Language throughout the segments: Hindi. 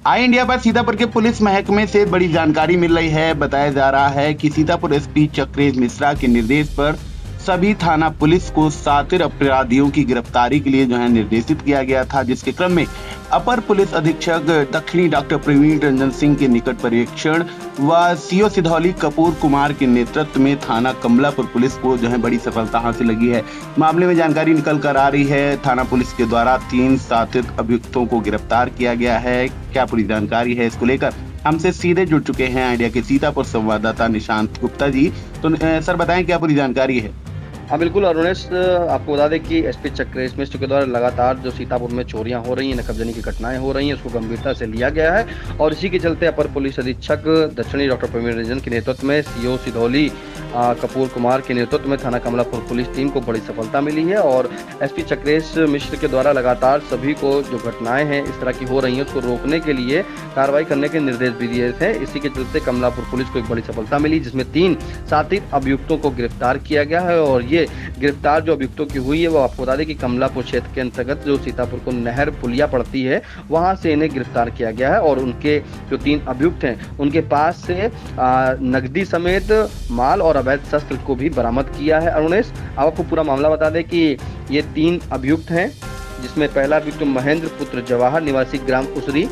आई इंडिया पर सीतापुर के पुलिस महकमे से बड़ी जानकारी मिल रही है। बताया जा रहा है कि सीतापुर एसपी चक्रेश मिश्रा के निर्देश पर सभी थाना पुलिस को शातिर अपराधियों की गिरफ्तारी के लिए निर्देशित किया गया था, जिसके क्रम में अपर पुलिस अधीक्षक दक्षिणी डॉक्टर प्रवीण रंजन सिंह के निकट पर्यवेक्षण व सीओ सिधौली कपूर कुमार के नेतृत्व में थाना कमलापुर पुलिस को बड़ी सफलता हासिल लगी है। मामले में जानकारी निकल कर आ रही है, थाना पुलिस के द्वारा 3 शातिर अभियुक्तों को गिरफ्तार किया गया है। क्या पूरी जानकारी है, इसको लेकर हमसे सीधे जुड़ चुके हैं इंडिया के सीतापुर संवाददाता निशांत गुप्ता जी। तो सर बताएं, क्या पूरी जानकारी है? हाँ बिल्कुल अरुणेश, आपको बता दें कि एसपी चक्रेश मिश्र के द्वारा लगातार जो सीतापुर में चोरियां हो रही हैं, नकबजनी की घटनाएं हो रही हैं, उसको गंभीरता से लिया गया है और इसी के चलते अपर पुलिस अधीक्षक दक्षिणी डॉक्टर प्रवीण रंजन के नेतृत्व में सीओ सिधौली कपूर कुमार के नेतृत्व में थाना कमलापुर पुलिस टीम को बड़ी सफलता मिली है और एसपी चक्रेश मिश्र के द्वारा लगातार सभी को जो घटनाएं हैं इस तरह की हो रही हैं उसको रोकने के लिए कार्रवाई करने के निर्देश भी दिए थे। इसी के चलते कमलापुर पुलिस को एक बड़ी सफलता मिली, जिसमें 3 शातिर अभियुक्तों को गिरफ्तार किया गया है और ये गिरफ्तार जो अभियुक्तों की हुई है वो आपको बता दें कि कमलापुर क्षेत्र के अंतर्गत जो सीतापुर को नहर पुलिया पड़ती है वहां से इन्हें गिरफ्तार किया गया है और उनके जो 3 अभियुक्त हैं उनके पास से नकदी समेत माल और अवैध शस्त्र को भी बरामद किया है। अरुणेश, अब आपको पूरा मामला बता दें कि ये 3 अभियुक्त हैं, जिसमें पहला अभियुक्त महेंद्र पुत्र जवाहर निवासी ग्राम उसरी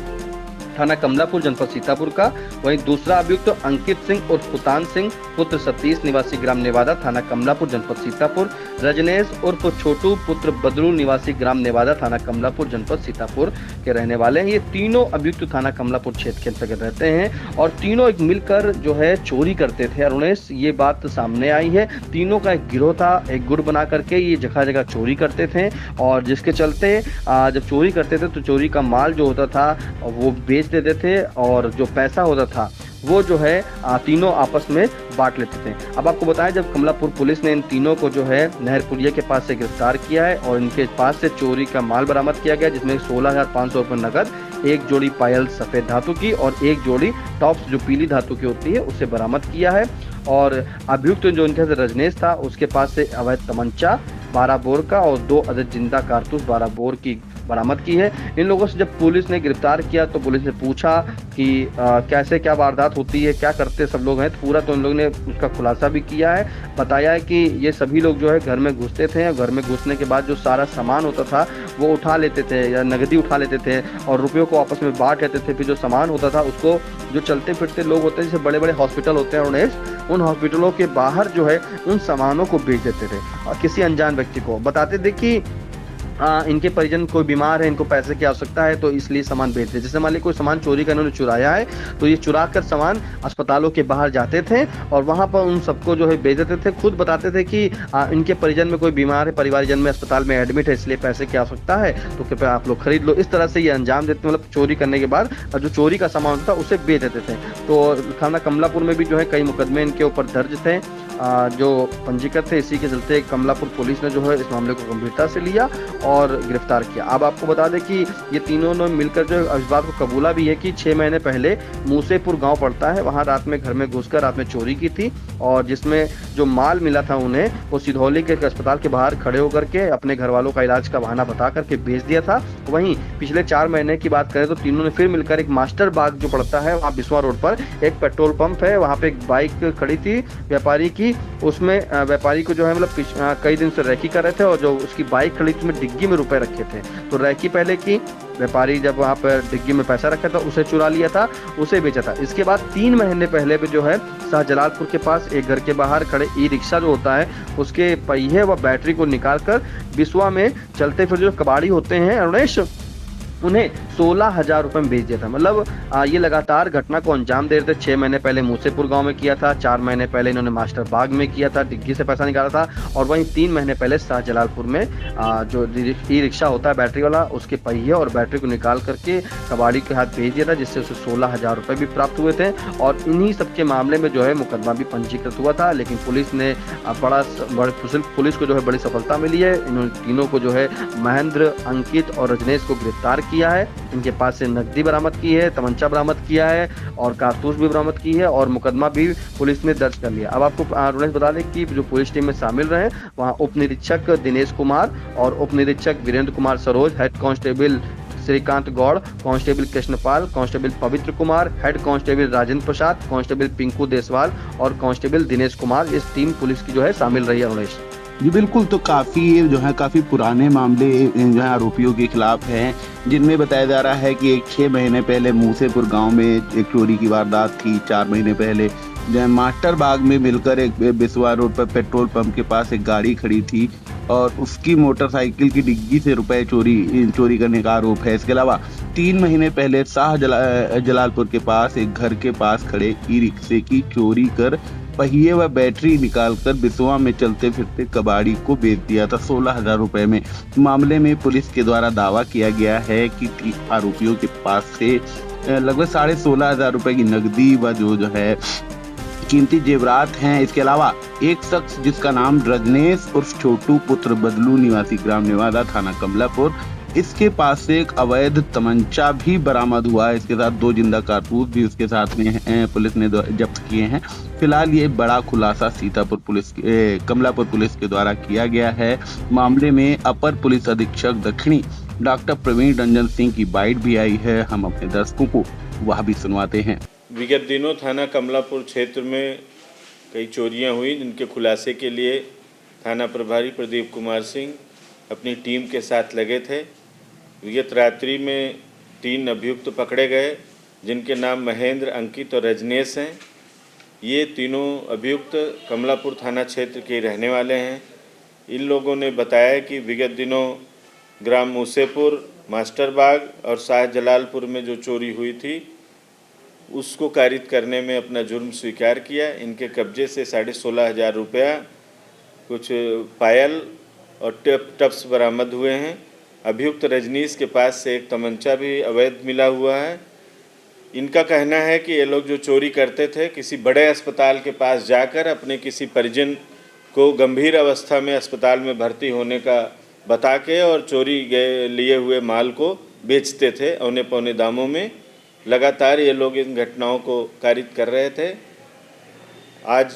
थाना कमलापुर जनपद सीतापुर का, वहीं दूसरा अभियुक्त अंकित सिंह उर्फ पुतान सिंह पुत्र सतीश निवासी ग्राम नेवादा थाना कमलापुर जनपद सीतापुर, रजनेश उर्फ छोटू पुत्र बदरू निवासी ग्राम नेवादा थाना कमलापुर जनपद सीतापुर के रहने वाले हैं। ये तीनों अभियुक्त थाना कमलापुर क्षेत्र के अंतर्गत रहते हैं और तीनों एक मिलकर जो है चोरी करते थे। अरुणेश, ये बात सामने आई है, तीनों का एक गिरोह था, एक गुट बना करके ये जगह जगह चोरी करते थे और जिसके चलते जब चोरी करते थे तो चोरी का माल जो होता था वो बेच देते थे और जो पैसा होता था वो जो है तीनों आपस में बांट लेते थे। अब आपको बताएं, जब कमलापुर पुलिस ने इन तीनों को जो है नहर पुलिया के पास से गिरफ्तार किया है और इनके पास से चोरी का माल बरामद किया गया, जिसमें 16,500 रुपये नकद, 1 जोड़ी पायल सफेद धातु की और 1 जोड़ी टॉप्स जो पीली धातु की होती है उसे बरामद किया है। और अभियुक्त जो इनके साथ रजनेश था उसके पास से अवैध तमंचा 12 बोर का और 2 अवैध जिंदा कारतूस 12 बोर की बरामद की है। इन लोगों से जब पुलिस ने गिरफ्तार किया तो पुलिस ने पूछा कि कैसे क्या वारदात होती है, क्या करते सब लोग हैं, तो पूरा तो इन लोगों ने उसका खुलासा भी किया है। बताया है कि ये सभी लोग जो है घर में घुसते थे, घर में घुसने के बाद जो सारा सामान होता था वो उठा लेते थे या नगदी उठा लेते थे और रुपयों को आपस में बांट लेते थे। फिर जो सामान होता था उसको जो चलते फिरते लोग होते हैं, जैसे बड़े बड़े हॉस्पिटल होते हैं उन्हें, उन हॉस्पिटलों के बाहर जो है उन सामानों को बेच देते थे और किसी अनजान व्यक्ति को बताते थे कि इनके परिजन कोई बीमार है, इनको पैसे की आवश्यकता है तो इसलिए सामान बेचते। जैसे मान लीजिए कोई सामान चोरी का इन्होंने चुराया है तो ये चुरा कर सामान अस्पतालों के बाहर जाते थे और वहां पर उन सबको जो है बेच देते थे। खुद बताते थे कि इनके परिजन में कोई बीमार है, परिवारजन में अस्पताल में एडमिट है, इसलिए पैसे की आवश्यकता है तो कृपया आप लोग खरीद लो। इस तरह से ये अंजाम देते, मतलब चोरी करने के बाद जो चोरी का सामान होता उसे बेच देते थे। तो थाना कमलापुर में भी जो है कई मुकदमे इनके ऊपर दर्ज थे जो पंजीकृत थे। इसी के चलते कमलापुर पुलिस ने जो है इस मामले को गंभीरता से लिया और गिरफ्तार किया। अब आपको बता दें कि ये तीनों ने मिलकर जो इस बात को कबूला भी है कि 6 महीने पहले मूसेपुर गांव पड़ता है, वहां रात में घर में घुसकर रात में चोरी की थी और जिसमें जो माल मिला था उन्हें वो सिधौली के अस्पताल के बाहर खड़े होकर के अपने घर वालों का इलाज का बहाना बता करके बेच दिया था। वहीं पिछले 4 महीने की बात करें तो तीनों ने फिर मिलकर एक मास्टर बाग जो पड़ता है वहाँ बिस्वा रोड पर एक पेट्रोल पंप है, वहाँ पे एक बाइक खड़ी थी व्यापारी की, उसमें व्यापारी को जो है मतलब कई दिन से रैकी कर रहे थे और जो उसकी बाइक खड़ी थी उसमें डिग्गी में रुपए रखे थे। तो रैकी पहले की, व्यापारी जब वहाँ पर डिग्गी में पैसा रखा था उसे चुरा लिया था, उसे बेचा था। इसके बाद 3 महीने पहले भी जो है शाहजलालपुर के पास एक घर के बाहर खड़े ई रिक्शा जो होता है उसके पहिए व बैटरी को निकालकर बिस्वा में चलते फिर जो कबाड़ी होते हैं अरुणेश, उन्हें 16,000 रुपए में बेच दिया था। मतलब ये लगातार घटना को अंजाम दे रहे थे। 6 महीने पहले मूसेपुर गांव में किया था, 4 महीने पहले इन्होंने मास्टर बाग में किया था, डिग्गी से पैसा निकाला था और वहीं 3 महीने पहले शाहजलालपुर में जो ई रिक्शा होता है बैटरी वाला उसके पहिए और बैटरी को निकाल करके कबाड़ी के हाथ भेज दिया था, जिससे उसे 16,000 रुपए भी प्राप्त हुए थे। और इन्हीं सबके मामले में जो है मुकदमा भी पंजीकृत हुआ था, लेकिन पुलिस ने पुलिस को जो है बड़ी सफलता मिली है। इन तीनों को जो है महेंद्र, अंकित और रजनेश को गिरफ्तार किया है। इनके पास से नकदी बरामद की है, तमंचा बरामद किया है और कारतूस भी बरामद की है और मुकदमा भी पुलिस ने दर्ज कर लिया। अब आपको रुनेश बता दें कि जो पुलिस टीम में शामिल रहे वहां उप निरीक्षक दिनेश कुमार और उप निरीक्षक Virendra Kumar Saroj, head constable Shrikant Gaur, constable Krishnapal, constable Pavitra Kumar, head constable Rajendra Prasad, constable Pinku Deswal और कांस्टेबल दिनेश कुमार, इस टीम पुलिस की जो है शामिल रही है। उन्नीस जी बिल्कुल, तो काफ़ी ये जो है काफ़ी पुराने मामले जो है आरोपियों के खिलाफ हैं, जिनमें बताया जा रहा है कि एक 6 महीने पहले मूसेपुर गांव में एक चोरी की वारदात थी। 4 महीने पहले जो है मास्टर बाग में मिलकर एक बिस्वा रोड पर पेट्रोल पंप के पास एक गाड़ी खड़ी थी और उसकी मोटरसाइकिल की डिग्गी से रुपए चोरी करने का आरोप है। इसके अलावा 3 महीने पहले जलालपुर के पास एक घर के पास खड़े ई रिक्शे की चोरी कर पहिए व बैटरी निकालकर बिसवा में चलते फिरते कबाड़ी को बेच दिया था 16,000 रुपए में। मामले में पुलिस के द्वारा दावा किया गया है कि आरोपियों के पास से लगभग 16,500 रुपए की नकदी व जो है कीमती जेवरात हैं। इसके अलावा एक शख्स जिसका नाम रजनेश उर्फ छोटू पुत्र बदलू निवासी ग्राम नेवादा थाना कमलापुर, इसके पास से एक अवैध तमंचा भी बरामद हुआ है। इसके साथ 2 जिंदा कारतूस भी उसके साथ में पुलिस ने जब्त किए हैं। फिलहाल ये बड़ा खुलासा कमलापुर पुलिस के द्वारा किया गया है। मामले में अपर पुलिस अधीक्षक दक्षिणी डॉक्टर प्रवीण रंजन सिंह की बाइट भी आई है। हम अपने दर्शकों को वह भी सुनवाते हैं। विगत दिनों थाना कमलापुर क्षेत्र में कई चोरियां हुई, जिनके खुलासे के लिए थाना प्रभारी प्रदीप कुमार सिंह अपनी टीम के साथ लगे थे। विगत रात्रि में 3 अभियुक्त पकड़े गए, जिनके नाम महेंद्र, अंकित और रजनेश हैं। ये तीनों अभियुक्त कमलापुर थाना क्षेत्र के रहने वाले हैं। इन लोगों ने बताया कि विगत दिनों ग्राम मूसेपुर, मास्टर बाग और शाह जलालपुर में जो चोरी हुई थी उसको कारित करने में अपना जुर्म स्वीकार किया। इनके कब्जे से 16,500 रुपया, कुछ पायल और टप्स बरामद हुए हैं। अभियुक्त रजनीश के पास से एक तमंचा भी अवैध मिला हुआ है। इनका कहना है कि ये लोग जो चोरी करते थे, किसी बड़े अस्पताल के पास जाकर अपने किसी परिजन को गंभीर अवस्था में अस्पताल में भर्ती होने का बता के और चोरी लिए हुए माल को बेचते थे औने पौने दामों में। लगातार ये लोग इन घटनाओं को कारित कर रहे थे। आज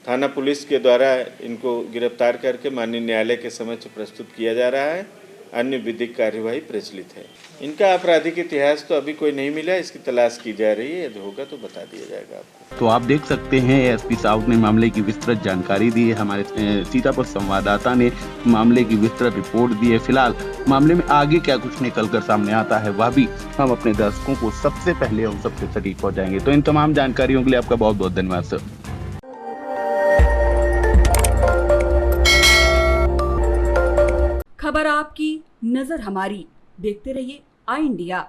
थाना पुलिस के द्वारा इनको गिरफ्तार करके माननीय न्यायालय के समक्ष प्रस्तुत किया जा रहा है। अन्य विधिक कार्यवाही प्रचलित है। इनका आपराधिक इतिहास तो अभी कोई नहीं मिला, इसकी तलाश की जा रही है। यदि होगा तो बता दिया जाएगा आपको। तो आप देख सकते हैं एसपी साहब ने मामले की विस्तृत जानकारी दी है। हमारे सीतापुर संवाददाता ने मामले की विस्तृत रिपोर्ट दी है। फिलहाल मामले में आगे क्या कुछ निकल कर सामने आता है वह भी हम अपने दर्शकों को सबसे पहले और सबसे सटीक पहुंचाएंगे। तो इन तमाम जानकारियों के लिए आपका बहुत बहुत धन्यवाद सर। खबर आपकी, नजर हमारी। देखते रहिए आई इंडिया।